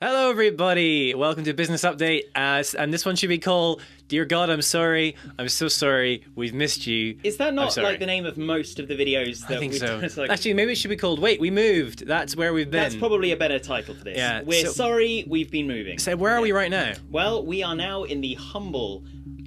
Hello, everybody. Welcome to Business Update. And this one should be called Dear God, I'm sorry. I'm so sorry. We've missed you. Is that not like the name of most of the videos that I think we've so. done? Like, Actually, maybe it should be called Wait, We Moved. That's where we've been. that's probably a better title for this. Yeah, We're sorry, we've been moving. So, where are we right now? Well, we are now in the humble,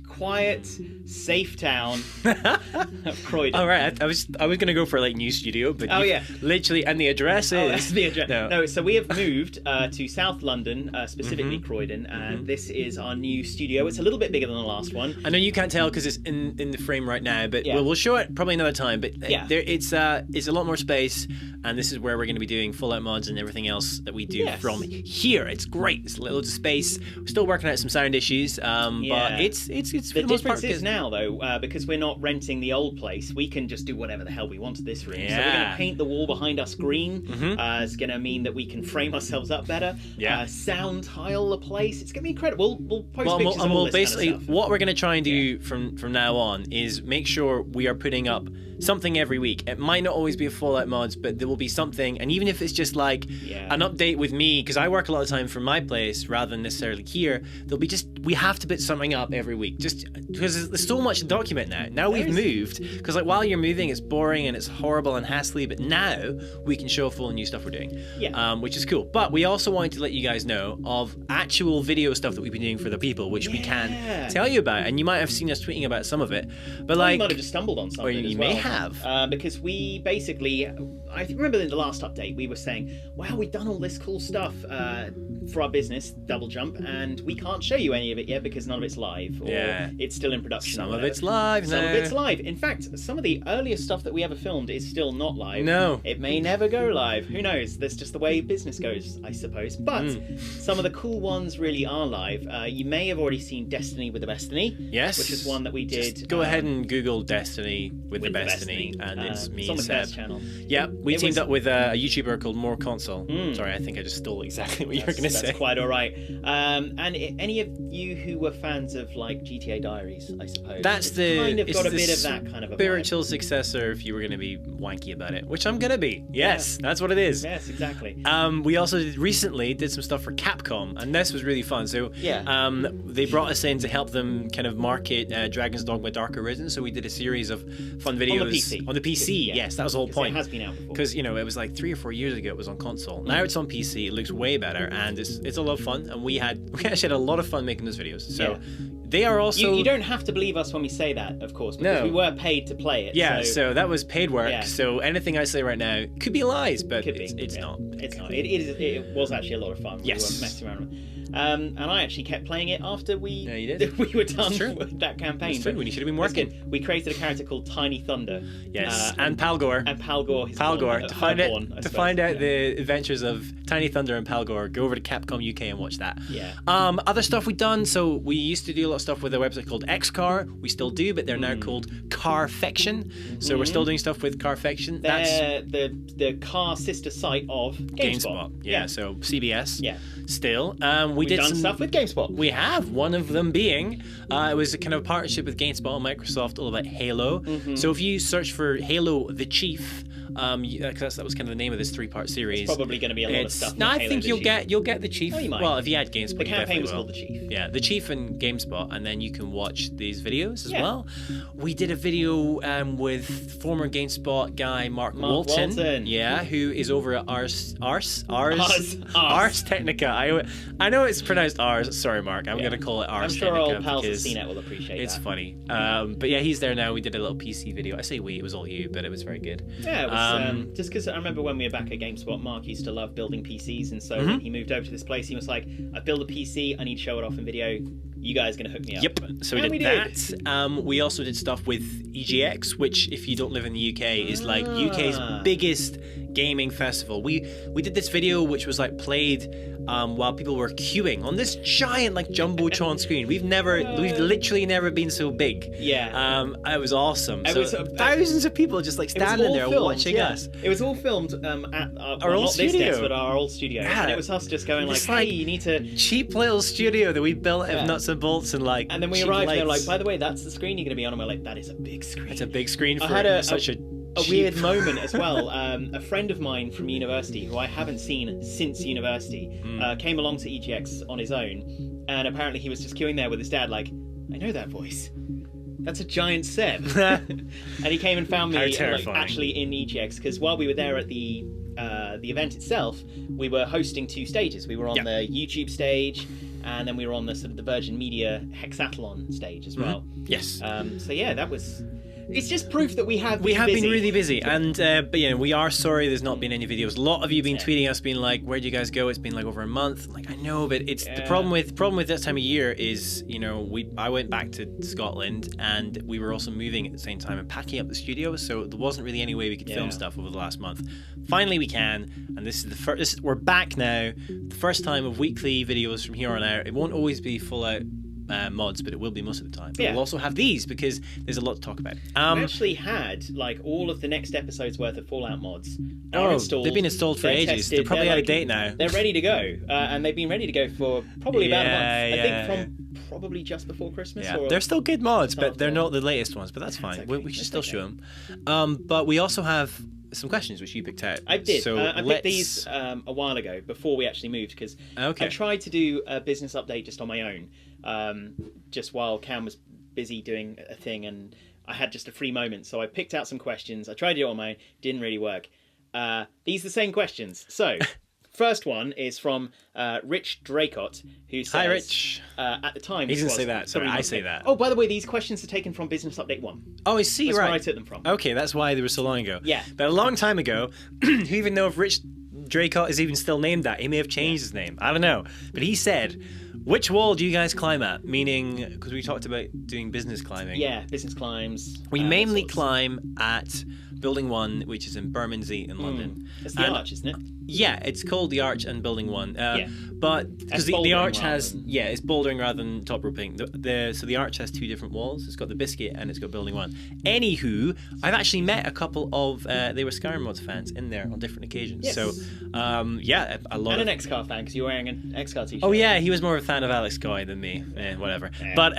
quiet, safe town of Croydon. All right. I was going to go for like new studio, but yeah. literally, and the address is. That's the address. No. No, so we have moved to South London, specifically Croydon, and this is our new studio. It's a little bit bigger than the last one. I know you can't tell because it's in the frame right now, but Yeah. we'll show it probably another time. But Yeah. it's a lot more space, and this is where we're going to be doing Fallout mods and everything else that we do Yes. from here. It's great. It's a little space. We're still working out some sound issues, but it's for The the most part difference is good. now, though, because we're not renting the old place, we can just do whatever the hell we want to this room. So we're going Yeah. to paint the wall behind us green. It's going to mean that we can frame ourselves up better. Yeah. Sound tile the place. It's going to be incredible. We'll post Well, pictures of all we'll this basically kind of stuff. what we're going to try and do from now on is make sure we are putting up something every week. It might not always be a Fallout mods, but there will be something, and even if it's just like an update with me, because I work a lot of time from my place rather than necessarily here, there'll be we have to put something up every week, just because there's so much to document now. Now we've moved, because like while you're moving, it's boring and it's horrible and hassly, but now we can show full new stuff we're doing, which is cool. But we also wanted to let you guys know of actual video stuff that we've been doing for the people, which we can tell you about, and you might have seen us tweeting about some of it, but You like might have just stumbled on something or you as may well. have. Because we basically, I remember in the last update we were saying, wow, we've done all this cool stuff for our business, Double Jump, and we can't show you any of it yet because none of it's live, or it's still in production. Some or of whatever. it's live Some now. of it's live. In fact, some of the earliest stuff that we ever filmed is still not live. No. It may never go live. Who knows? That's just the way business goes, I suppose. But some of the cool ones really are live. You may have already seen Destiny with the Destiny. Yes. Which is one that we did. Just go ahead and Google Destiny with the Destiny, and it's me and It's on the Seb. channel. Yeah, we teamed up with a YouTuber called More Console. Sorry, I think I just stole exactly what you were going to say. That's quite all right. And any of you who were fans of like GTA Diaries, I suppose. That's it's got a bit of that kind of a spiritual successor if you were going to be wanky about it, which I'm going to be. Yes, that's what it is. Yes, exactly. We also recently did some stuff for Capcom, and this was really fun. So they brought us in to help them kind of market Dragon's Dogma Dark Arisen. So we did a series of fun videos on the PC. Yes, that was the whole point. It has been out before. Because it was like 3 or 4 years ago it was on console. Now it's on PC. It looks way better, and it's a lot of fun. And we actually had a lot of fun making those videos. So they are also. You don't have to believe us when we say that, of course, because we were paid to play it. Yeah, so that was paid work. Yeah. So anything I say right now could be lies, but it's not. It's not. It was actually a lot of fun. Yes. We were messing around with it. And I actually kept playing it after we you did. we were done with that campaign. It's true. When you should have been working. We created a character called Tiny Thunder. Yes, and Palgor. And Palgor. Palgor. To find out Yeah. the adventures of Tiny Thunder and Palgor, go over to Capcom UK and watch that. Yeah. Other stuff we've done. So we used to do a lot of stuff with a website called XCar. We still do, but they're now called Carfection. So we're still doing stuff with Carfection. They're the car sister site of GameSpot. Yeah. So CBS. Yeah. Still, We've did done some stuff with GameSpot. We have, one of them being, it was a kind of partnership with GameSpot and Microsoft all about Halo. So if you search for Halo the Chief, because that was kind of the name of this 3-part series. It's probably going to be a lot of stuff. No, I Halo think the you'll get the Chief. Oh, you might. Well, if you had GameSpot, The you campaign definitely was will. called The Chief. Yeah, the Chief and GameSpot, and then you can watch these videos as Yeah. well. We did a video with former GameSpot guy Mark Walton. Yeah, who is over at Ars Technica. I know it's pronounced Ars. Sorry, Mark. I'm going to call it Ars I'm sure Technica old pals at because CNET will appreciate it's that. funny. But yeah, he's there now. We did a little PC video. I say we, it was all you, but it was very good. Yeah, it was, just because I remember when we were back at GameSpot, Mark used to love building PCs, and so when he moved over to this place, he was like, I build a PC, I need to show it off in video. You guys are going to hook me up. Yep. So we did that. We also did stuff with EGX, which, if you don't live in the UK, is like UK's biggest gaming festival. We did this video which was like played while people were queuing on this giant like jumbotron screen. We've literally never been so big. Yeah. It was awesome. It So was, thousands of people just like standing there watching us. It was all filmed at Our old studio. but our old studio. Yeah. And it was us just going like, It's hey, like you need to... cheap little studio that we built of nuts and bolts and like. And then we cheap arrived and they're lights. like, by the way, that's the screen you're going to be on. And we're like, that is a big screen. It's a big screen for I had such a a weird moment as well. A friend of mine from university, who I haven't seen since university, came along to EGX on his own, and apparently he was just queuing there with his dad, like, I know that voice. That's a giant Seb. And he came and found me actually in EGX, because while we were there at the event itself, we were hosting 2 stages. We were on the YouTube stage, and then we were on the sort of the Virgin Media Hexathlon stage as well. Yes. So yeah, that was... It's just proof that we have been really busy, and but you know, we are sorry there's not been any videos. A lot of you have been tweeting us, being like, "Where do you guys go?" It's been like over a month. I'm like, I know, but it's the problem with this time of year is, you know, I went back to Scotland, and we were also moving at the same time and packing up the studio, so there wasn't really any way we could film stuff over the last month. Finally, we can, and this is the first. We're back now. The first time of weekly videos from here on out. It won't always be full out mods, but it will be most of the time. But we'll also have these because there's a lot to talk about. We actually had like all of the next episode's worth of Fallout mods are installed. They've been installed for ages. Tested. They're probably out of date now. They're ready to go, and they've been ready to go for probably about a month. I think from probably just before Christmas. Yeah, they're still good mods, but they're not the latest ones. But that's fine. Okay. We should still show them. But we also have some questions which you picked out. I did. So I picked these a while ago before we actually moved, because I tried to do a business update just on my own, just while Cam was busy doing a thing, and I had just a free moment. So I picked out some questions. I tried to do it on my own. Didn't really work. These are the same questions. So first one is from Rich Draycott, who says... Hi, Rich. At the time... He didn't say that. Sorry, I say that. Oh, by the way, these questions are taken from Business Update 1. Oh, I see, That's right. where I took them from. Okay, that's why they were so long ago. Yeah. But a long time ago, who even know if Rich Draycott is even still named that? He may have changed his name. I don't know. But he said, which wall do you guys climb at? Meaning, because we talked about doing business climbing. Yeah, business climbs. We mainly climb at Building 1, which is in Bermondsey in London. It's the Arch, isn't it? Yeah, it's called the Arch and Building 1. But because the Arch has it's bouldering rather than top roping. So the Arch has 2 different walls. It's got the Biscuit and it's got Building 1. Anywho, I've actually met a couple of they were Skyrim Mods fans in there on different occasions. Yes. So a lot. And an X-Car fan, because you're wearing an X-Car t-shirt. Oh yeah, he was more of a fan of Alex Goy than me. Whatever. Yeah. But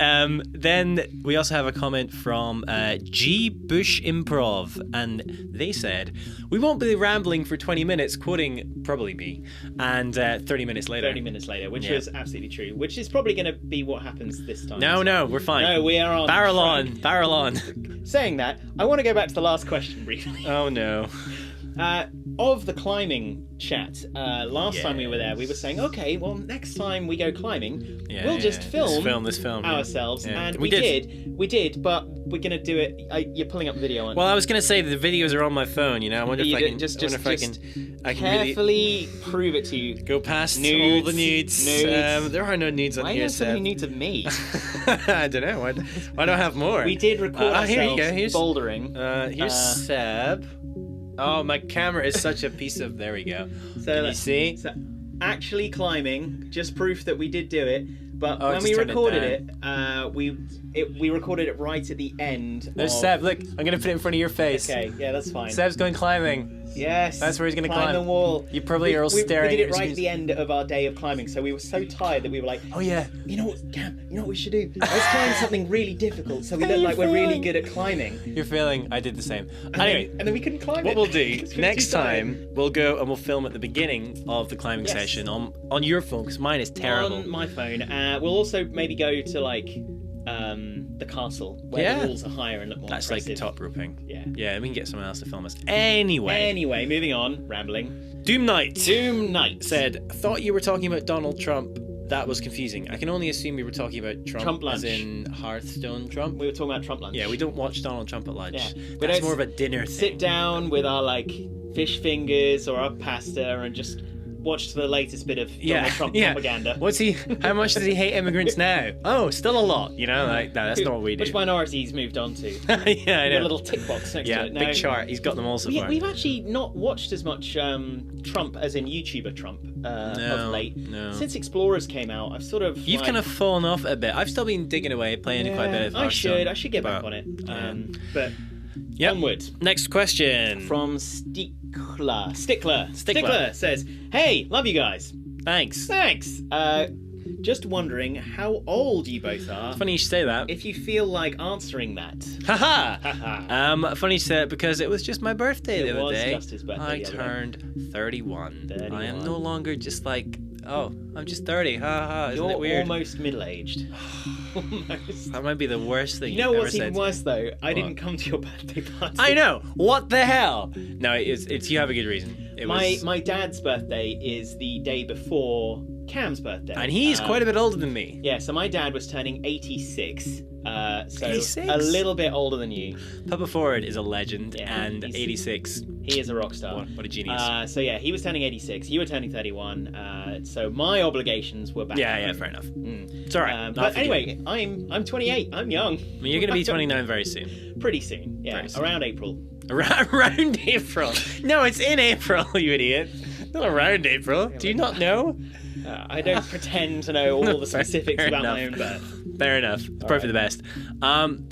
then we also have a comment from G Bush Improv, and they said, we won't be rambling for 20 minutes, quoting probably me, and 30 minutes later. 30 minutes later, which was absolutely true, which is probably going to be what happens this time. No, we're fine. No, we are on barrel on. Saying that, I want to go back to the last question briefly. Oh no. Of the climbing chat, last time we were there, we were saying, okay, well, next time we go climbing, we'll just film ourselves, and we did, but we're gonna do it. You're pulling up video, aren't you? Well, I was gonna say the videos are on my phone. You know, I wonder if I can just carefully prove it to you. Go past nudes, all the nudes. There are no nudes on here. Why are there so many nudes of me? I don't know. Why don't I have more? We did record ourselves here you go. Here's bouldering. Here's Seb. Oh, my camera is such a piece of... There we go. So can you see? So actually climbing, just proof that we did do it. But when we recorded it, we recorded it right at the end. There's Seb. Look, I'm going to put it in front of your face. Okay, yeah, that's fine. Seb's going climbing. Yes. That's where he's going to climb the wall. You probably are all staring. We did it right at the end of our day of climbing, so we were so tired that we were like, oh yeah. You know what, Cam? You know what we should do? Let's climb something really difficult, so we look like we're really good at climbing. You're failing. I did the same. Anyway, and then we couldn't climb. What we'll do next time, we'll go and we'll film at the beginning of the climbing session on your phone, because mine is terrible. On my phone. We'll also maybe go to like the castle where the walls are higher and look more impressive. That's like top roping. Yeah, and we can get someone else to film us. Anyway, moving on, rambling. Doom Knight said, thought you were talking about Donald Trump. That was confusing. I can only assume we were talking about Trump lunch. As in Hearthstone Trump. We were talking about Trump lunch. Yeah, we don't watch Donald Trump at lunch. Yeah. That's more of a dinner thing. Sit down with our like fish fingers or our pasta and just watch the latest bit of Donald Trump propaganda. How much does he hate immigrants now? Oh, still a lot. You know, like no, that's not what we do. Which minorities moved on to? Yeah, I know. A little tick box next to it. Big chart. He's got them all so far. We've actually not watched as much Trump as in YouTuber Trump of late. No. Since Explorers came out, I've sort of You've kind of fallen off a bit. I've still been digging away, playing quite a bit of Hearthstone. I should get back on it. But onward. Next question from Stickler says, "Hey, love you guys. Thanks. just wondering how old you both are. Funny you should say that. If you feel like answering that. Haha! Funny you say it because it was just my birthday the other day. It was just his birthday. I turned 31. I am no longer just like, oh, I'm just 30. Haha! Isn't it weird? You're almost middle-aged. Almost. That might be the worst thing you know you've what's ever even said. worse though? I didn't come to your birthday party. I know. What the hell? No, it's you have a good reason. My dad's birthday is the day before Cam's birthday. And he's quite a bit older than me. Yeah, so my dad was turning 86. So 86? a little bit older than you. Papa Ford is a legend, and 86. He is a rock star. What a genius. So yeah, he was turning 86. You were turning 31. So my obligations were back. Yeah, fair enough. It's all right. But anyway, I'm 28. I'm young. I mean, you're going to be 29 very soon. Pretty soon. Yeah, Very soon. around April. Around April. No, it's in April, you idiot. Not around April. Do you not know? I don't pretend to know all the specifics about my own birth. Fair enough. It's probably for the best.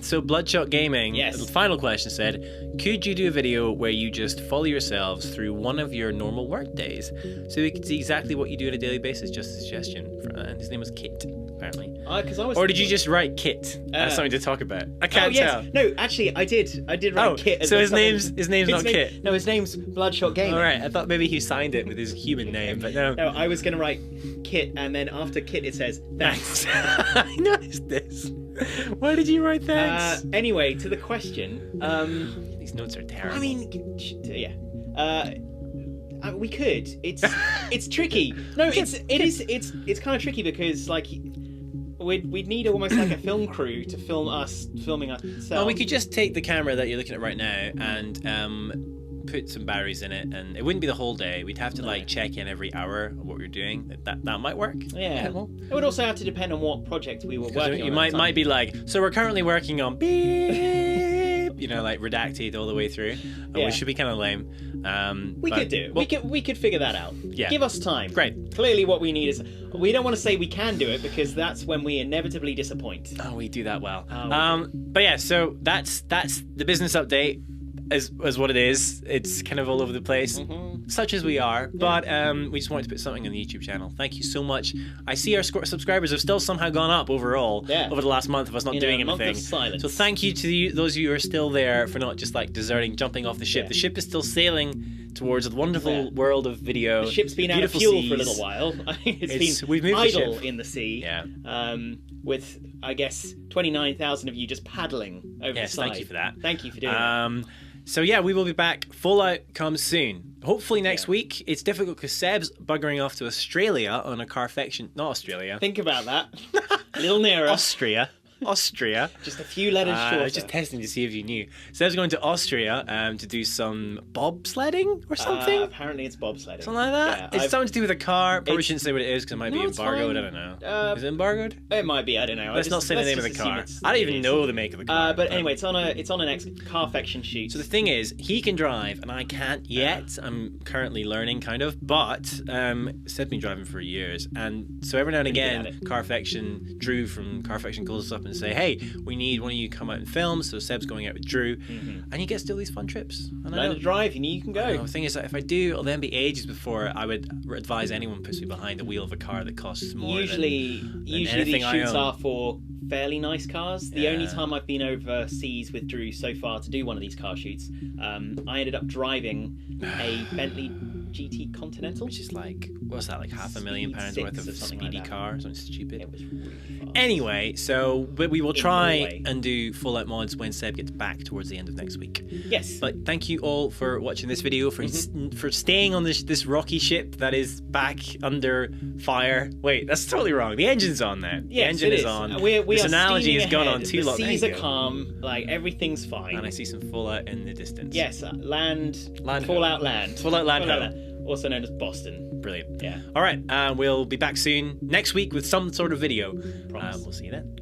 So Bloodshot Gaming, Yes. the final question said, could you do a video where you just follow yourselves through one of your normal work days so we could see exactly what you do on a daily basis? Just a suggestion. And his name was Kit, apparently. Or did you just write Kit as something to talk about? I can't tell. No, actually, I did write Kit. As so well. his name's not Kit. No, his name's Bloodshot Gaming. All right, I thought maybe he signed it with his human name, but no. No, I was going to write Kit, and then after Kit it says thanks. I noticed this. Why did you write thanks? Anyway, to the question. These notes are terrible. I mean, yeah. We could. It's tricky. No, it's kind of tricky because like we'd need almost like a film crew to film us filming ourselves. Well, we could just take the camera that you're looking at right now and put some batteries in it, and it wouldn't be the whole day. We'd have to like check in every hour of what we're doing. That might work. Yeah. Well, it would also have to depend on what project we were working on. You might be like, so we're currently working on beep, like redacted all the way through. Which should be kind of lame. We could do. Well, we could figure that out. Yeah. Give us time. Great. Clearly, what we need is we don't want to say we can do it because that's when we inevitably disappoint. Oh, we do that well. But yeah, so that's the business update. As what it is. It's kind of all over the place, such as we are. But we just wanted to put something on the YouTube channel. Thank you so much. I see our subscribers have still somehow gone up overall over the last month of us not doing anything. Month of silence. So thank you to those of you who are still there for not just like deserting, jumping off the ship. Yeah. The ship is still sailing towards the wonderful world of video. The ship's been out of fuel for a little while. We've been idle in the sea. Yeah. With I guess 29,000 of you just paddling over the side. Thank you for that. Thank you for doing that. So yeah, we will be back. Fallout comes soon. Hopefully next week. It's difficult because Seb's buggering off to Australia on a Carfection. Not Australia. Think about that. A little nearer. Austria. Just a few letters shorter. I was just testing to see if you knew. Seb's going to Austria to do some bobsledding or something. Apparently it's bobsledding. Something like that. Yeah, it's something to do with a car. Probably shouldn't say what it is because it might be embargoed. I don't know. Is it embargoed? It might be. I don't know. Let's not say the name of the car. I don't even know the make of the car. But anyway, it's on an Carfection shoot. So the thing is, he can drive and I can't yet. I'm currently learning, kind of. But Seb's been driving for years, and so every now and again, Carfection, Drew from Carfection calls us up and say, hey, we need one of you to come out and film. So Seb's going out with Drew, and he gets to do these fun trips. And learn to drive, you can go. The thing is that if I do, it'll then be ages before I would advise anyone puts me behind the wheel of a car that costs more. Usually these shoots are for fairly nice cars. The only time I've been overseas with Drew so far to do one of these car shoots, I ended up driving a Bentley GT Continental, which is like, what's that, like £500,000 worth of speedy car, something stupid. It was really fast. Anyway, but we will try and do Fallout mods when Seb gets back towards the end of next week. Yes. But thank you all for watching this video, for staying on this rocky ship that is back under fire. Wait, that's totally wrong. The engine's on now. Yes, the engine is on. This analogy has gone on too long. The seas are calm. Like everything's fine. And I see some Fallout in the distance. Yes, Fallout Land. Fallout Land. Also known as Boston. Brilliant. Yeah. All right. We'll be back soon next week with some sort of video. Promise. We'll see you then.